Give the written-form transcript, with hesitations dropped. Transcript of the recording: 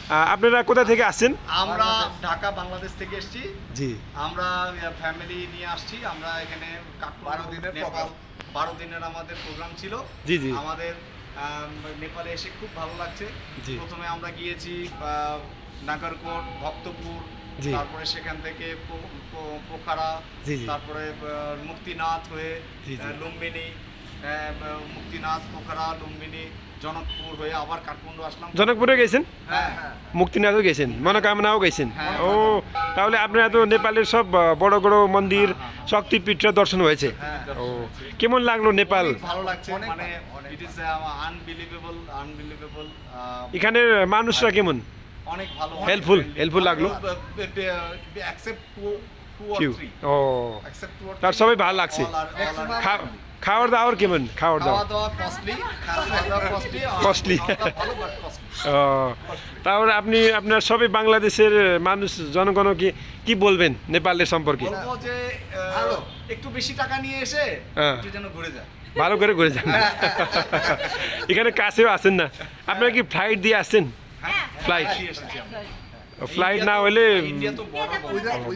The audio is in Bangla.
আপনারা কোথা থেকে আসছেন? আমরা ঢাকা বাংলাদেশ থেকে এসেছি। জি। আমরা ফ্যামিলি নিয়ে আসছি। আমরা এখানে 12 দিনের প্রোগ্রাম। 12 দিনের আমাদের প্রোগ্রাম ছিল। জি, জি। আমাদের নেপালে এসে খুব ভালো লাগছে। জি। প্রথমে আমরা গিয়েছি নাগরকোট, ভক্তপুর, জি। তারপরে সেখান থেকে পোখারা, জি, জি। তারপরে মুক্তিনাথ হয়ে জি, জি। লুম্বিনী, মুক্তিনাথ, পোখারা, লুম্বিনী, জনকপুর হয়ে আবার কাঠমান্ডু আসলাম। জনকপুরে গেছেন, হ্যাঁ, মুক্তিনাথও গেছেন, মনোকামনাও গেছেন। হ্যাঁ। ও তাহলে আপনারা তো নেপালের সব বড় বড় মন্দির, শক্তিপীঠ দর্শন হয়েছে। হ্যাঁ। ও কেমন লাগলো নেপাল? অনেক ভালো লাগছে, অনেক মানে ভালো, অনেক ইট ইজ আনবিলিভেবল। এখানের মানুষরা কেমন? অনেক ভালো, Helpful লাগলো? Except two or Few. Three, ও অ্যাকসেপ্ট টু অর তার সবাই ভালো লাগছে। খাওয়ার দাওয়ার কেমন? খাওয়ার খাওয়া দাওয়া দাওয়া কস্টলি, কস্টলি Costly. ভালো বাট কস্টলি। ও তাহলে আপনার সবই বাংলাদেশের মানুষ জনগণ কি বলবেন নেপালের সম্পর্কে? বলবো যে ভালো। একটু বেশি টাকা নিয়ে এসে হ্যাঁ। একটু যেন ঘুরে যায়। ভালো করে ঘুরে যান। এখানে কাছেও আসেন না, আপনারা কি ফ্লাইট দিয়ে আসছেন? হ্যাঁ, Flight. দিয়ে এসেছি আমরা। ফ্লাইট না হলে ইন্ডিয়া তো বড়